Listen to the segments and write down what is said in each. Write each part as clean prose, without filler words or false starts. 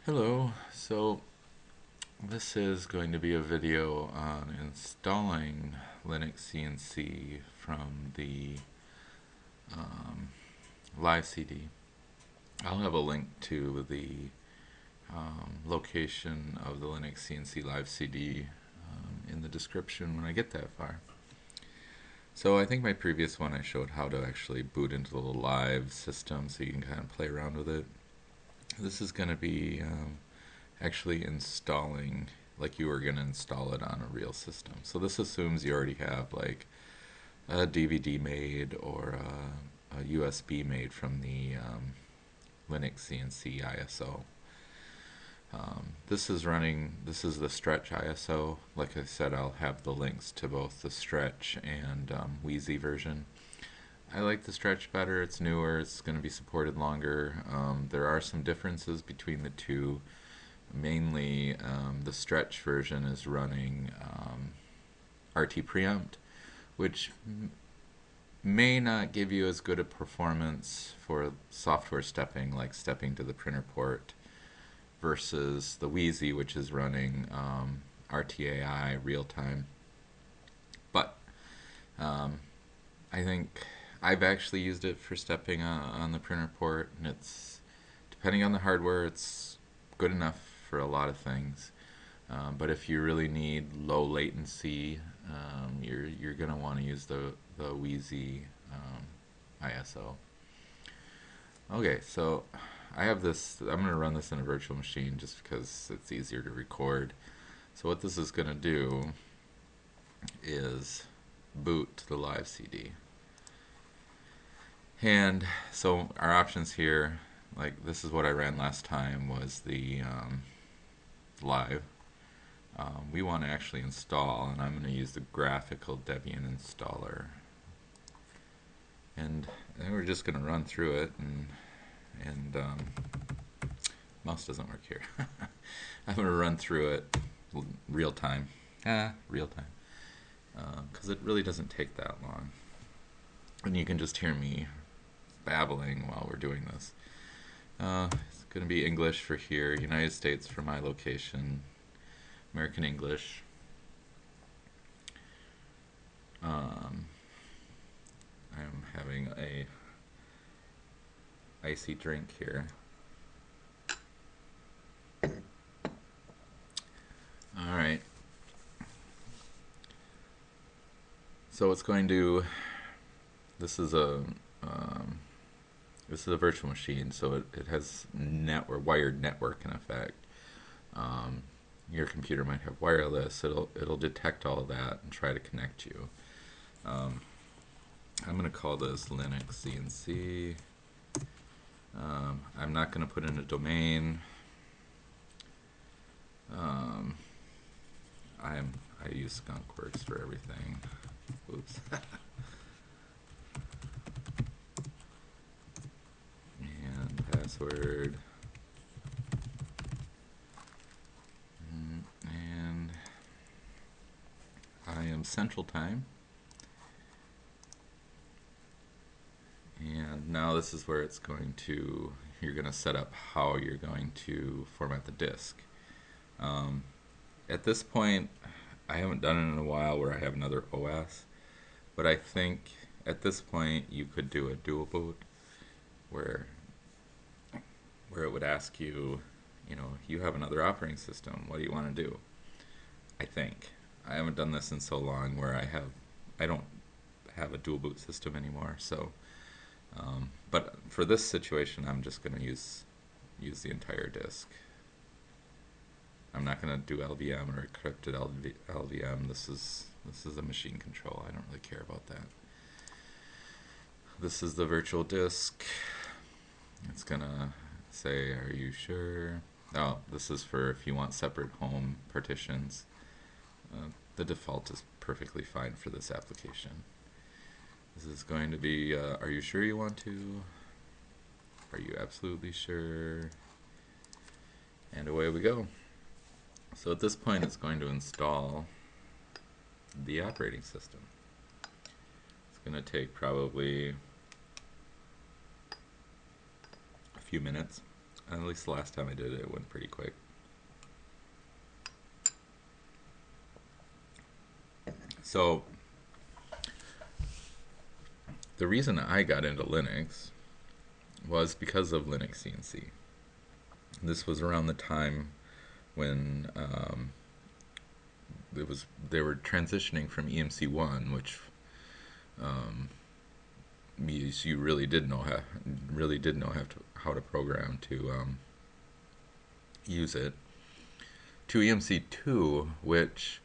Hello, so this is going to be a video on installing Linuxcnc from the live CD. I'll have a link to the location of the Linuxcnc live CD in the description when I get that far. So I think my previous one I showed how to actually boot into the live system so you can kind of play around with it. This is going to be actually installing like you were going to install it on a real system. So this assumes you already have like a DVD made or a USB made from the Linuxcnc ISO. This is the Stretch ISO. Like I said, I'll have the links to both the Stretch and Wheezy version. I like the Stretch better. It's newer. It's going to be supported longer. There are some differences between the two. Mainly, the Stretch version is running RT preempt, which may not give you as good a performance for software stepping, like stepping to the printer port, versus the Wheezy, which is running RTAI real time. But I think I've actually used it for stepping on the printer port, and it's, depending on the hardware, it's good enough for a lot of things. But if you really need low latency, you're gonna want to use the Wheezy ISO. Okay, so I have this. I'm gonna run this in a virtual machine just because it's easier to record. So what this is gonna do is boot to the live CD. And so our options here, like this is what I ran last time, was the live. We want to actually install, and I'm going to use the graphical Debian installer. And then we're just going to run through it, and mouse doesn't work here. I'm going to run through it real time. Real time. Because it really doesn't take that long. And you can just hear me babbling while we're doing this. It's going to be English for here, United States for my location, American English. I'm having a icy drink here. Alright. So it's going to, this is a virtual machine, so it has wired network in effect. Your computer might have wireless. It'll detect all of that and try to connect you. I'm going to call this Linuxcnc. I'm not going to put in a domain. I use skunkworks for everything. Oops. And password. And I am Central Time. And now this is where it's going to, you're going to set up how you're going to format the disk. At this point, I haven't done it in a while where I have another OS, but I think at this point you could do a dual boot where it would ask you, you have another operating system, what do you want to do? I think. I haven't done this in so long where I don't have a dual boot system anymore, so but for this situation I'm just going to use the entire disk. I'm not going to do LVM or encrypted LVM. This is a machine control. I don't really care about that. This is the virtual disk. It's going to say, are you sure? Oh, this is for if you want separate home partitions. The default is perfectly fine for this application. This is going to be, are you sure you want to? Are you absolutely sure? And away we go. So at this point it's going to install the operating system. It's going to take probably a few minutes. At least the last time I did it, it went pretty quick. So the reason I got into Linux was because of Linuxcnc. This was around the time when they were transitioning from EMC1, which means you really did know how to program to use it, to EMC2, which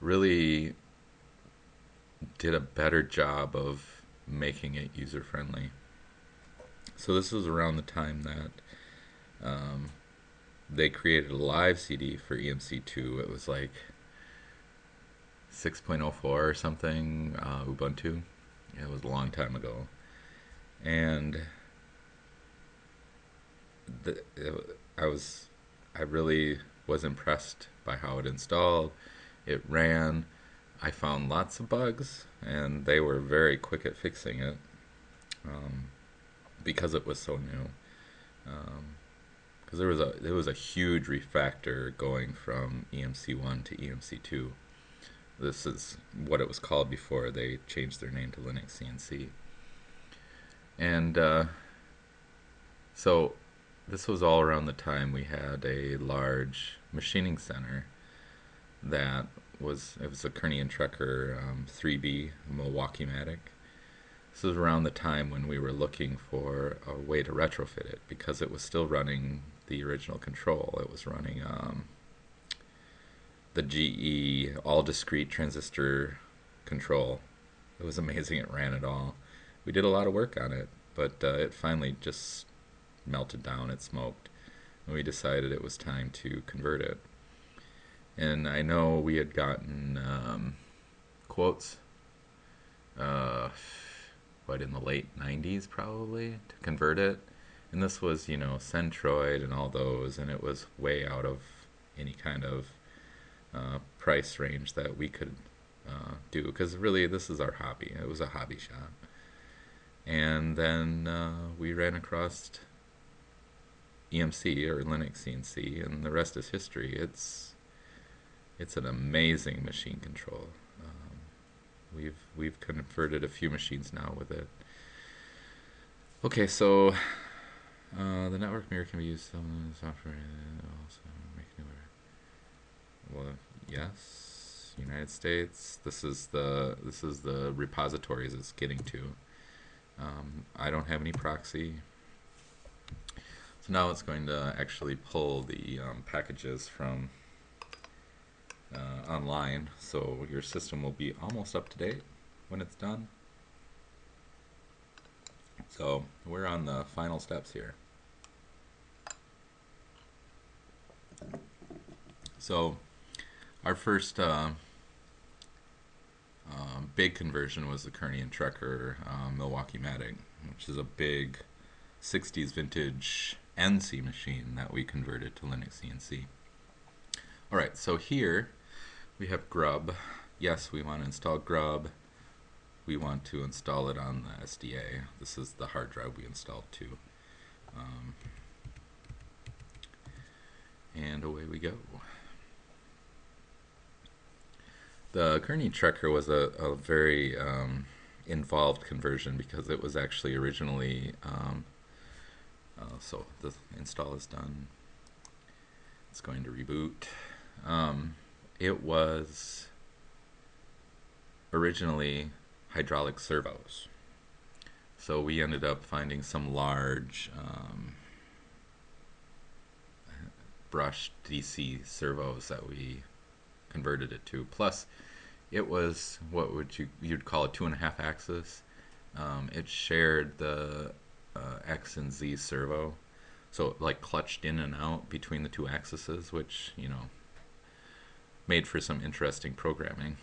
really did a better job of making it user friendly. So this was around the time that they created a live CD for EMC2. It was like 6.04 or something, Ubuntu. It was a long time ago. And the, it, I really was impressed by how it installed. It ran. I found lots of bugs, and they were very quick at fixing it because it was so new. Because there was a huge refactor going from EMC1 to EMC2. This is what it was called before they changed their name to Linuxcnc. And so this was all around the time we had a large machining center that it was a Kearney and Trecker 3B Milwaukee-matic. This was around the time when we were looking for a way to retrofit it because it was still running the original control. It was running the GE all discrete transistor control. It was amazing it ran it all. We did a lot of work on it, but it finally just melted down, it smoked, and we decided it was time to convert it. And I know we had gotten quotes, in the late 90s probably, to convert it. And this was, Centroid and all those, and it was way out of any kind of price range that we could do, because really this is our hobby. It was a hobby shop. And then we ran across EMC or Linuxcnc, and the rest is history. It's an amazing machine control. We've converted a few machines now with it. Okay, so the network mirror can be used some software also make new. Well, yes, United States. This is the repositories it's getting to. I don't have any proxy. So now it's going to actually pull the packages from online, so your system will be almost up to date when it's done. So we're on the final steps here. So our first big conversion was the Kearney and Trecker Milwaukee-matic, which is a big 60s vintage NC machine that we converted to Linuxcnc. Alright, so here we have grub. Yes, we want to install grub. We want to install it on the SDA. This is the hard drive we installed too. And away we go. The Kearney Trekker was a very involved conversion because it was actually originally, so the install is done. It's going to reboot. It was originally hydraulic servos. So we ended up finding some large brushed DC servos that we converted it to. Plus, it was what you'd call a 2.5 axis. It shared the X and Z servo, so it like clutched in and out between the two axes, which made for some interesting programming.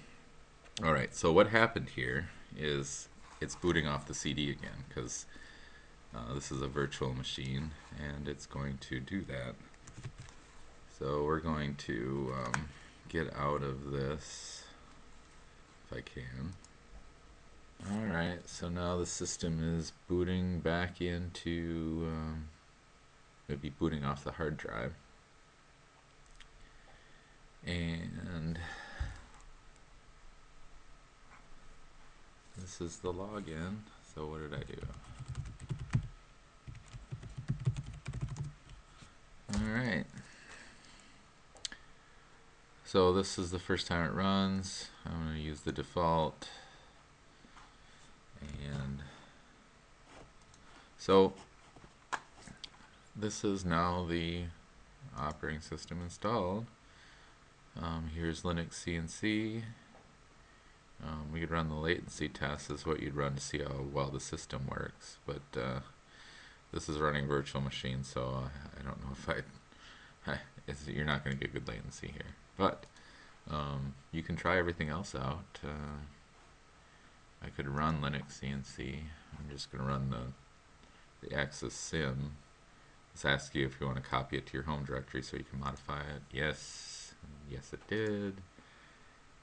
All right, so what happened here is it's booting off the CD again because this is a virtual machine and it's going to do that. So we're going to get out of this if I can. Alright, so now the system is booting back into would be booting off the hard drive. And this is the login. So what did I do? Alright. So this is the first time it runs. I'm going to use the default. And so this is now the operating system installed. Here's Linuxcnc. We could run the latency test as what you'd run to see how well the system works, but this is running virtual machine, so I don't know if you're not going to get good latency here. But you can try everything else out. I could run Linuxcnc. I'm just going to run the Access sim. Let's ask you if you want to copy it to your home directory so you can modify it. Yes, yes it did,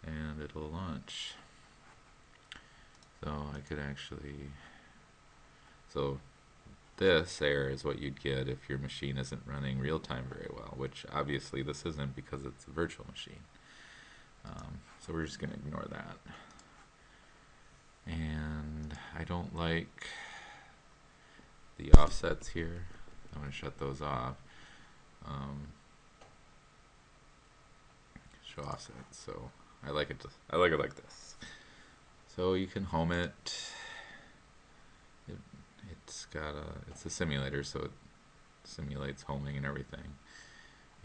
and it'll launch. So I could actually, so this error is what you'd get if your machine isn't running real time very well, which obviously this isn't because it's a virtual machine. So we're just going to ignore that. And I don't like the offsets here. I'm going to shut those off. Show offsets. So I like it like this. So you can home it. It's a simulator, so it simulates homing and everything.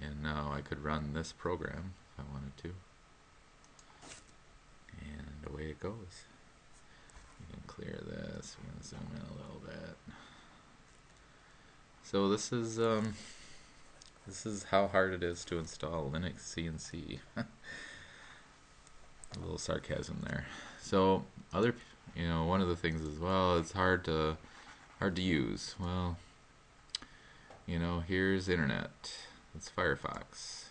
And now I could run this program if I wanted to. And away it goes. We can clear this. We're going to zoom in a little bit. So this is how hard it is to install Linuxcnc. A little sarcasm there. So one of the things as well, it's hard to use. Well, here's internet. It's Firefox,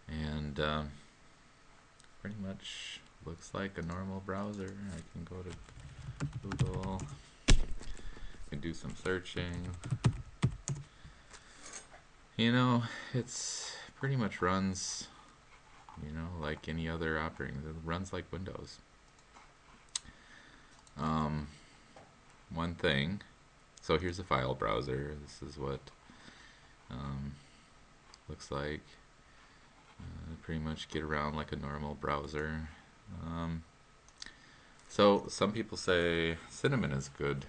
and pretty much looks like a normal browser. I can go to Google. I can do some searching. It's pretty much runs, like any other operating. It runs like Windows. One thing. So here's a file browser. This is what looks like. Pretty much get around like a normal browser. So some people say Cinnamon is good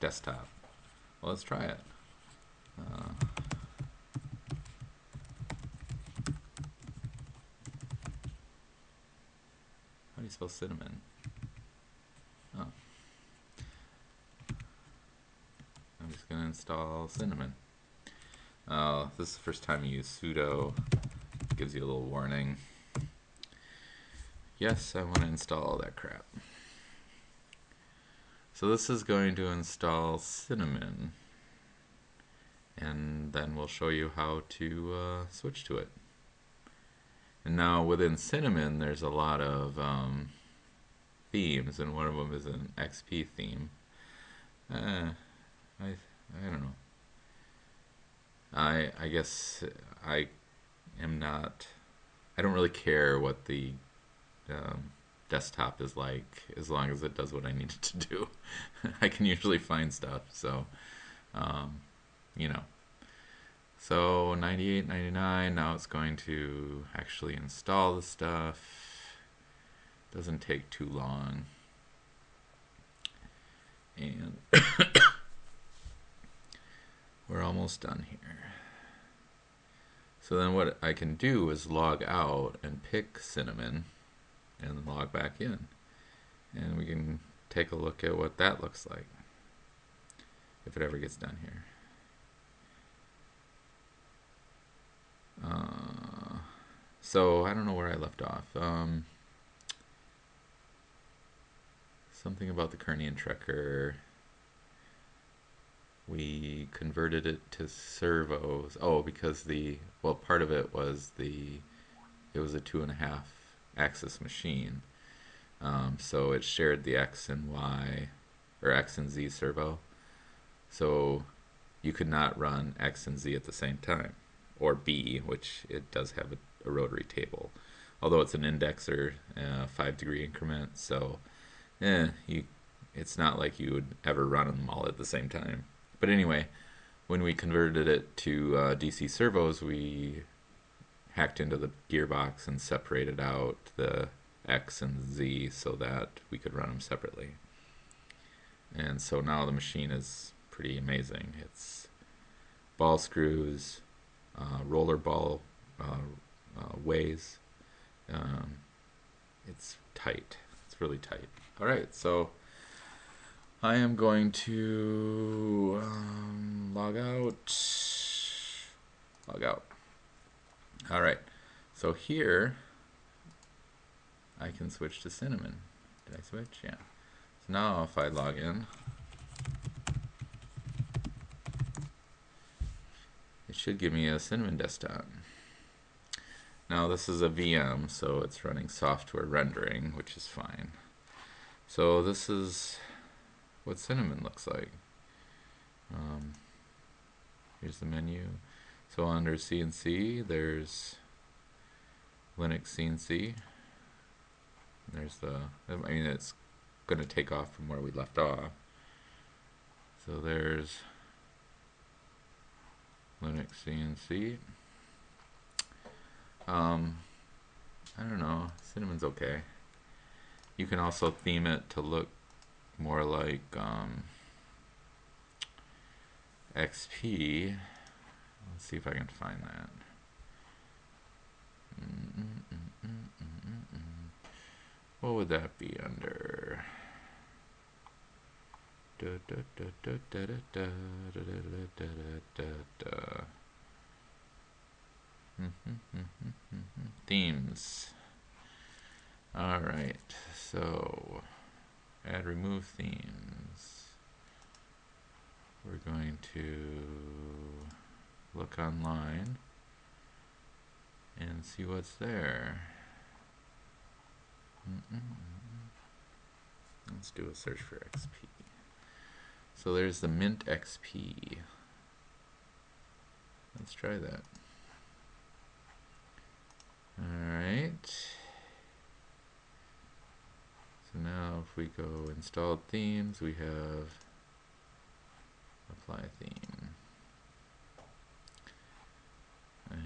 desktop. Well, let's try it. How do you spell cinnamon? Oh. I'm just going to install Cinnamon. This is the first time you use sudo. It gives you a little warning. Yes, I want to install all that crap. So this is going to install Cinnamon. And then we'll show you how to switch to it. And now within Cinnamon there's a lot of themes, and one of them is an XP theme. I don't know. I guess I don't really care what the desktop is like, as long as it does what I need it to do. I can usually find stuff, so So $98.99. Now it's going to actually install the stuff. Doesn't take too long. And we're almost done here. So then what I can do is log out and pick Cinnamon and log back in. And we can take a look at what that looks like if it ever gets done here. So I don't know where I left off. Something about the Kernian Trekker. We converted it to servos. Oh, because part of it was it was a 2.5 axis machine. So it shared the X and Y, or X and Z servo. So you could not run X and Z at the same time, or B, which it does have a rotary table, although it's an indexer, 5 degree increment. So, it's not like you would ever run them all at the same time. But anyway, when we converted it to DC servos, we hacked into the gearbox and separated out the X and Z so that we could run them separately. And so now the machine is pretty amazing. It's ball screws, roller ball ways. Um, it's tight. It's really tight. All right, so I am going to log out. Log out. All right, so here I can switch to Cinnamon. Did I switch? Yeah. So now if I log in, it should give me a Cinnamon desktop. Now this is a VM, so it's running software rendering, which is fine. So this is what Cinnamon looks like. Here's the menu. So under CNC, there's Linuxcnc. There's it's going to take off from where we left off. So there's Linuxcnc. I don't know. Cinnamon's okay. You can also theme it to look more like XP. Let's see if I can find that. What would that be under? Themes. Alright, so add remove themes. We're going to look online and see what's there. Let's do a search for XP. So there's the Mint XP. Let's try that. Alright. So now if we go installed themes, we have apply theme. And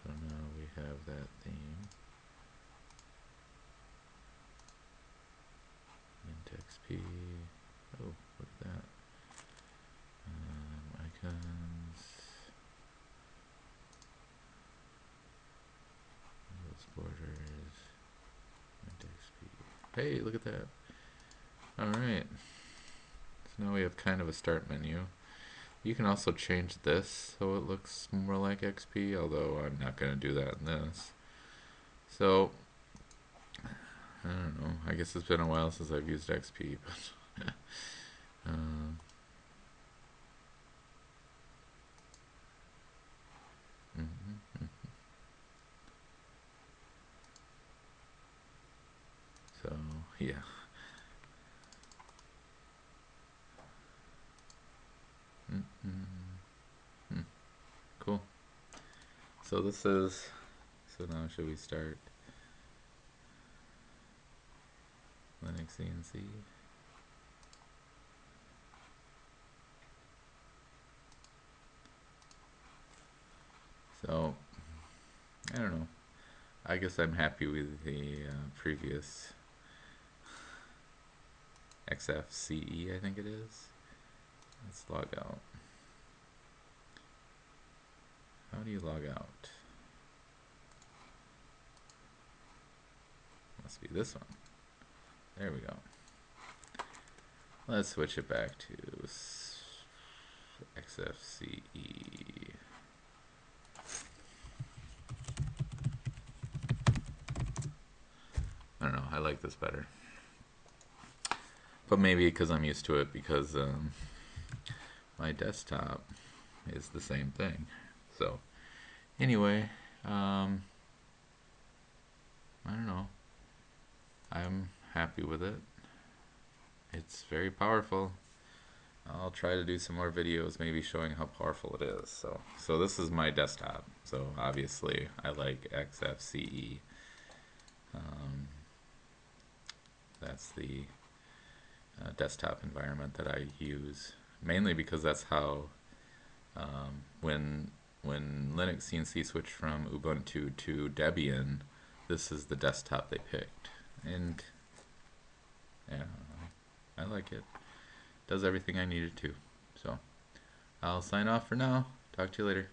so now we have that theme. Mint XP. Oh, look at that. Icons. Those borders. Mint XP. Hey, look at that. Alright. So now we have kind of a start menu. You can also change this so it looks more like XP, although I'm not going to do that in this. So, I don't know. I guess it's been a while since I've used XP, but so yeah. Cool. So this is, so now should we start Linuxcnc? So, I don't know. I guess I'm happy with the previous XFCE, I think it is. Let's log out. How do you log out? Must be this one. There we go. Let's switch it back to XFCE. I don't know, I like this better. But maybe because I'm used to it, because my desktop is the same thing. So, anyway, I don't know. I'm happy with it. It's very powerful. I'll try to do some more videos, maybe showing how powerful it is. So this is my desktop. So obviously, I like XFCE. Um, that's the desktop environment that I use, mainly because that's how when Linuxcnc switched from Ubuntu to Debian, this is the desktop they picked, and yeah, I like it. Does everything I needed to. So I'll sign off for now. Talk to you later.